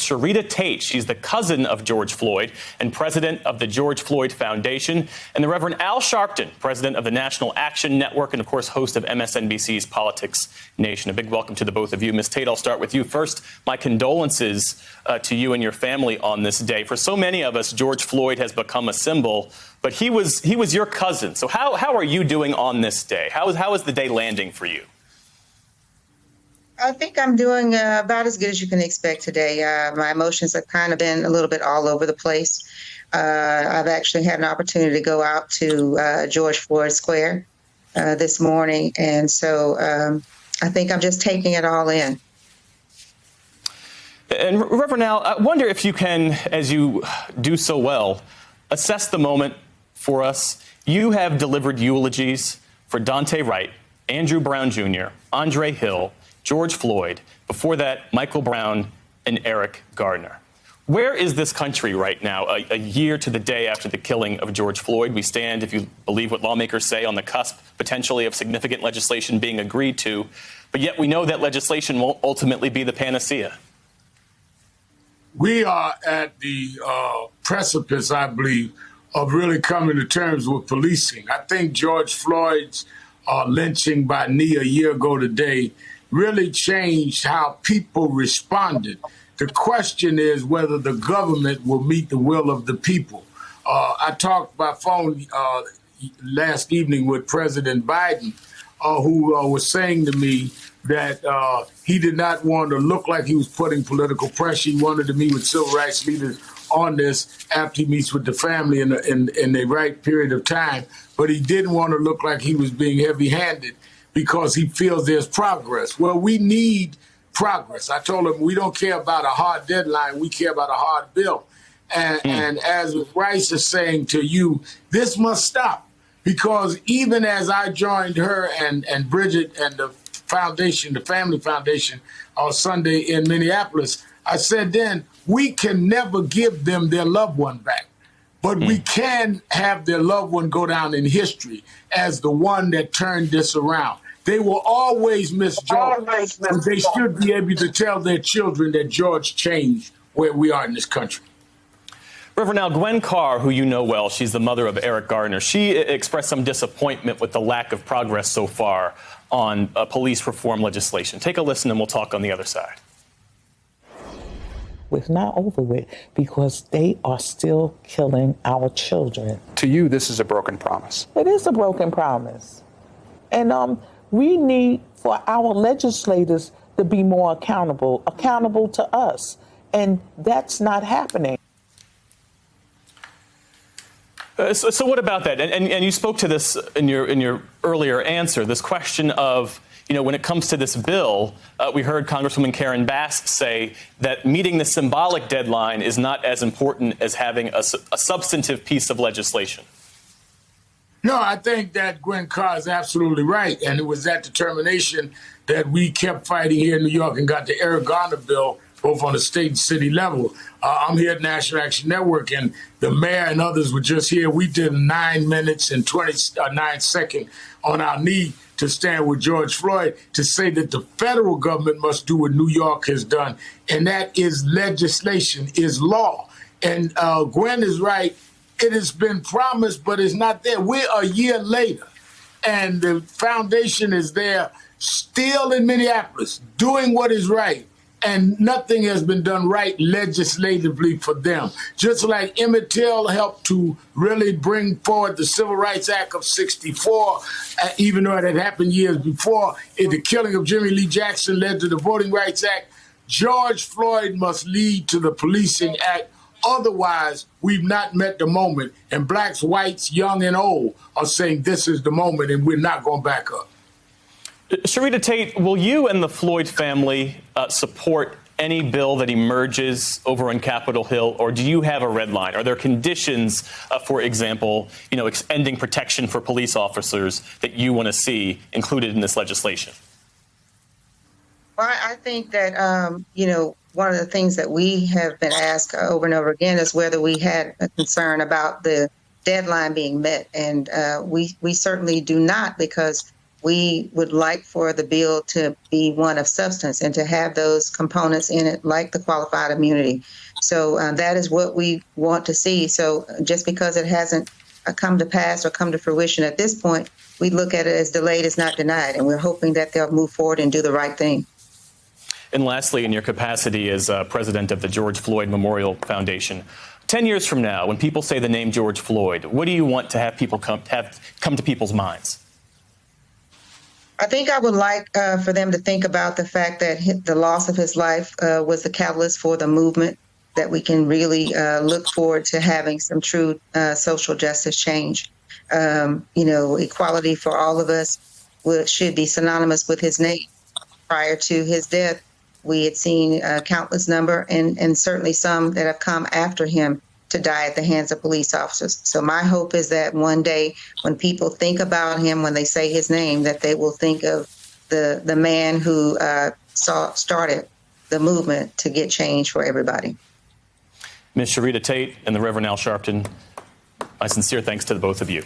Sharita Tate. She's the cousin of George Floyd and president of the George Floyd Foundation, and the Reverend Al Sharpton, president of the National Action Network and, of course, host of MSNBC's Politics Nation. A big welcome to the both of you. Ms. Tate, I'll start with you. First, my condolences to you and your family on this day. For so many of us, George Floyd has become a symbol, but he was your cousin. So how are you doing on this day? How is the day landing for you? I think I'm doing about as good as you can expect today. My emotions have kind of been a little bit all over the place. I've actually had an opportunity to go out to George Floyd Square this morning. And so I think I'm just taking it all in. And Reverend Al, I wonder if you can, as you do so well, assess the moment for us. You have delivered eulogies for Daunte Wright, Andrew Brown Jr., Andre Hill, George Floyd, before that, Michael Brown and Eric Garner. Where is this country right now, a year to the day after the killing of George Floyd? We stand, if you believe what lawmakers say, on the cusp, potentially, of significant legislation being agreed to. But yet we know that legislation won't ultimately be the panacea. We are at the precipice, I believe, of really coming to terms with policing. I think George Floyd's lynching by knee a year ago today really changed how people responded. The question is whether the government will meet the will of the people. I talked by phone last evening with President Biden, who was saying to me that he did not want to look like he was putting political pressure. He wanted to meet with civil rights leaders on this after he meets with the family in the right period of time. But he didn't want to look like he was being heavy-handed because he feels there's progress. Well, we need progress. I told him we don't care about a hard deadline. We care about a hard bill. And as Rice is saying to you, this must stop. Because even as I joined her and Bridget and the foundation, the Family Foundation, on Sunday in Minneapolis, I said then, we can never give them their loved one back. But we can have their loved one go down in history as the one that turned this around. They will always miss George, but they should be able to tell their children that George changed where we are in this country. Reverend Al, Gwen Carr, who you know well, she's the mother of Eric Garner, she expressed some disappointment with the lack of progress so far on police reform legislation. Take a listen and we'll talk on the other side. It's not over with because they are still killing our children. To you, this is a broken promise. It is a broken promise. And we need for our legislators to be more accountable to us. And that's not happening. So what about that? And you spoke to this in your earlier answer, this question of, when it comes to this bill, we heard Congresswoman Karen Bass say that meeting the symbolic deadline is not as important as having a substantive piece of legislation. No, I think that Gwen Carr is absolutely right. And it was that determination that we kept fighting here in New York and got the Eric Garner bill, both on the state and city level. I'm here at National Action Network, and the mayor and others were just here. We did 9 minutes and 29 seconds on our knee to stand with George Floyd to say that the federal government must do what New York has done, and that is legislation, is law. And Gwen is right. It has been promised, but it's not there. We're a year later, and the foundation is there still in Minneapolis doing what is right. And nothing has been done right legislatively for them. Just like Emmett Till helped to really bring forward the Civil Rights Act of '64, even though it had happened years before, the killing of Jimmy Lee Jackson led to the Voting Rights Act. George Floyd must lead to the Policing Act. Otherwise, we've not met the moment. And blacks, whites, young and old are saying this is the moment and we're not going back up. Sharita Tate, will you and the Floyd family support any bill that emerges over on Capitol Hill, or do you have a red line? Are there conditions, for example, ending protection for police officers that you want to see included in this legislation? Well, I think that, one of the things that we have been asked over and over again is whether we had a concern about the deadline being met. And we certainly do not, because we would like for the bill to be one of substance and to have those components in it, like the qualified immunity. So that is what we want to see. So just because it hasn't come to pass or come to fruition at this point, we look at it as delayed is not denied, and we're hoping that they'll move forward and do the right thing. And lastly, in your capacity as president of the George Floyd Memorial Foundation, 10 years from now, when people say the name George Floyd, what do you want to have people come to people's minds? I think I would like for them to think about the fact that the loss of his life was the catalyst for the movement, that we can really look forward to having some true social justice change. Equality for all of us should be synonymous with his name. Prior to his death, we had seen a countless number and certainly some that have come after him to die at the hands of police officers. So my hope is that one day when people think about him, when they say his name, that they will think of the man who started the movement to get change for everybody. Ms. Sharita Tate and the Reverend Al Sharpton, my sincere thanks to the both of you.